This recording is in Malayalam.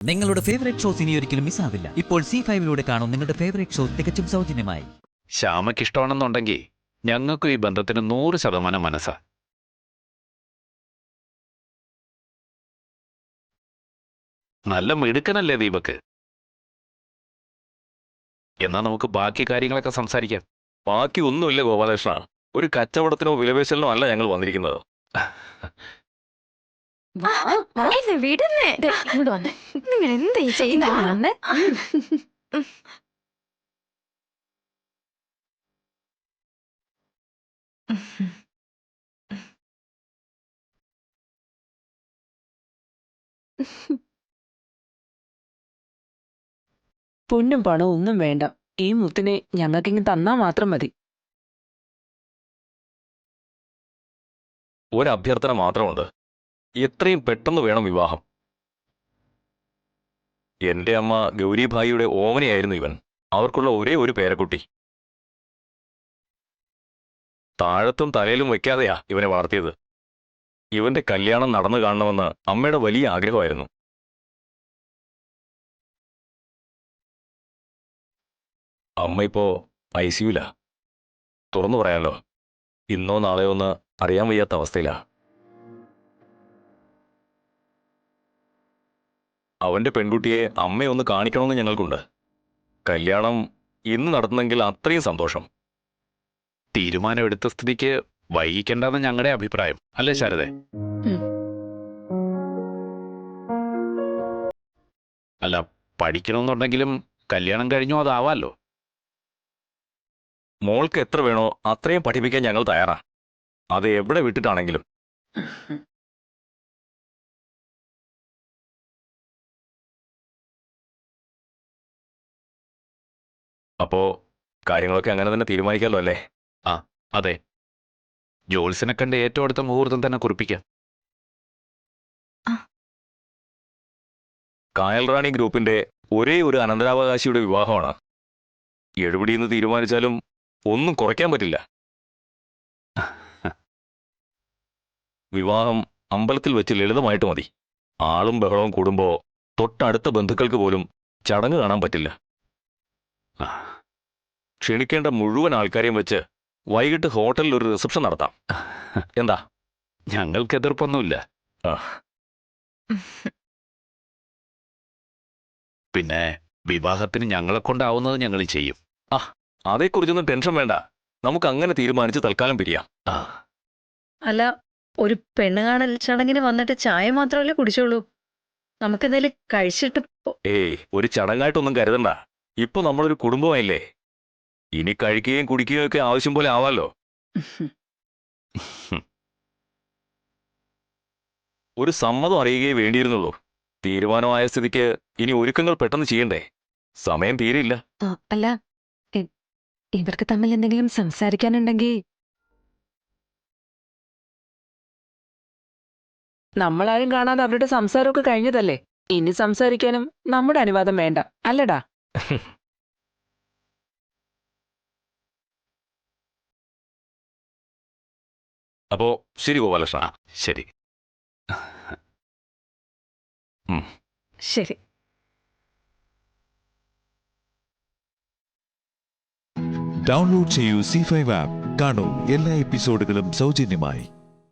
നിങ്ങളുടെ ഫേവറേറ്റ് ഷോസ് ഇനി ഒരിക്കലും മിസ്സാവില്ല. ഇപ്പോൾ C5 കാണും നിങ്ങളുടെ ഫേവറേറ്റ് ഷോ തികച്ചും സൗജന്യമായി. ശ്യാമയ്ക്ക് ഇഷ്ടമാണെന്നുണ്ടെങ്കിൽ ഞങ്ങൾക്കും ഈ ബന്ധത്തിന് 100% മനസ്സാ. നല്ല മിടുക്കനല്ലേ ദീപക്? എന്നാ നമുക്ക് ബാക്കി കാര്യങ്ങളൊക്കെ സംസാരിക്കാം. ബാക്കി ഒന്നുമില്ല ഗോപാലകൃഷ്ണ. ഒരു കച്ചവടത്തിനോ വിലപേശലിനോ അല്ല ഞങ്ങൾ വന്നിരിക്കുന്നത്. വിടുന്നേ, ഇങ്ങോട്ട് വന്നേ. നിങ്ങൾ എന്താ ഈ ചെയ്യുന്നേ? പൊന്നും പണവും ഒന്നും വേണ്ട. ഈ മുത്തിനെ ഞങ്ങൾക്കിങ്ങ് തന്നാ മാത്രം മതി. ഒരഭ്യർത്ഥന മാത്രമുണ്ട്. എത്രയും പെട്ടെന്ന് വേണം വിവാഹം. എന്റെ അമ്മ ഗൗരിഭായിയുടെ ഓമനയായിരുന്നു ഇവൻ. അവർക്കുള്ള ഒരേ ഒരു പേരക്കുട്ടി. താഴത്തും തലയിലും വെക്കാതെയാ ഇവനെ വളർത്തിയത്. ഇവന്റെ കല്യാണം നടന്നു കാണണമെന്ന് അമ്മയുടെ വലിയ ആഗ്രഹമായിരുന്നു. അമ്മ ഇപ്പോ ICUലാ. തുറന്നു പറയാലോ, ഇന്നോ നാളെയോ ഒന്ന് അറിയാൻ വയ്യാത്ത അവസ്ഥയിലാ. അവന്റെ പെൺകുട്ടിയെ അമ്മയൊന്ന് കാണിക്കണമെന്ന് ഞങ്ങൾക്കുണ്ട്. കല്യാണം ഇന്ന് നടത്തുന്നെങ്കിൽ അത്രയും സന്തോഷം. തീരുമാനം എടുത്ത സ്ഥിതിക്ക് വൈകിക്കേണ്ടെന്ന് ഞങ്ങളുടെ അഭിപ്രായം, അല്ലേ ശാരദേ? അല്ല, പഠിക്കണമെന്നുണ്ടെങ്കിലും കല്യാണം കഴിഞ്ഞോ അതാവാലോ. മോൾക്ക് എത്ര വേണോ അത്രയും പഠിപ്പിക്കാൻ ഞങ്ങൾ തയ്യാറാ. അത് എവിടെ വിട്ടിട്ടാണെങ്കിലും. അപ്പോ കാര്യങ്ങളൊക്കെ അങ്ങനെ തന്നെ തീരുമാനിക്കാമല്ലോ അല്ലേ? അതെ, ജോത്സ്യനെ കണ്ട് ഏറ്റവും അടുത്ത മുഹൂർത്തം തന്നെ കുറിപ്പിക്കാം. കായൽറാണി ഗ്രൂപ്പിന്റെ ഒരേ ഒരു അനന്തരാവകാശിയുടെ വിവാഹമാണ്. എഴുപിടിയെന്ന് തീരുമാനിച്ചാലും ഒന്നും കുറയ്ക്കാൻ പറ്റില്ല. വിവാഹം അമ്പലത്തിൽ വെച്ച് ലളിതമായിട്ട് മതി. ആളും ബഹളവും കൂടുമ്പോ തൊട്ടടുത്ത ബന്ധുക്കൾക്ക് പോലും ചടങ്ങ് കാണാൻ പറ്റില്ല. ക്ഷണിക്കേണ്ട മുഴുവൻ ആൾക്കാരെയും വെച്ച് വൈകിട്ട് ഹോട്ടലിൽ ഒരു റിസപ്ഷൻ നടത്താം. എന്താ? ഞങ്ങൾക്ക് എതിർപ്പൊന്നുമില്ല. പിന്നെ വിവാഹത്തിന് ഞങ്ങളെ കൊണ്ടാവുന്നത് ഞങ്ങൾ ചെയ്യും. അതേക്കുറിച്ചൊന്നും ടെൻഷൻ വേണ്ട. നമുക്ക് അങ്ങനെ തീരുമാനിച്ച് തൽക്കാലം പിരിയാം. അല്ല, ഒരു പെണ്ണ് കാണൽ ചടങ്ങിന് വന്നിട്ട് ചായ മാത്രമല്ലേ കുടിച്ചോളൂ. നമുക്കെന്തായാലും കഴിച്ചിട്ട് ഏയ്, ഒരു ചടങ്ങായിട്ടൊന്നും കരുതണ്ട. ഇപ്പൊ നമ്മളൊരു കുടുംബമായില്ലേ. ഇനി കഴിക്കുകയും കുടിക്കുകയും ഒക്കെ ആവശ്യം പോലെ ആവാലോ. ഒരു സമ്മതം അറിയുകയേ വേണ്ടിയിരുന്നുള്ളൂ. തീരുമാനമായ സ്ഥിതിക്ക് ഇനി ഒരുക്കങ്ങൾ പെട്ടെന്ന് ചെയ്യണ്ടേ? സമയം തീരെയില്ല. അല്ല, ഇവർക്ക് തമ്മിൽ എന്തെങ്കിലും സംസാരിക്കാനുണ്ടെങ്കിൽ നമ്മളാരും കാണാതെ അവരുടെ സംസാരമൊക്കെ കഴിഞ്ഞതല്ലേ. ഇനി സംസാരിക്കാനും നമ്മുടെ അനുവാദം വേണ്ട, അല്ലടാ? അപ്പോ ശരി ഗോപാലകൃഷ്ണ. ശരി. ശരി. ഡൗൺലോഡ് ചെയ്യൂ C5 ആപ്പ്. കാണൂ എല്ലാ എപ്പിസോഡുകളും സൗജന്യമായി.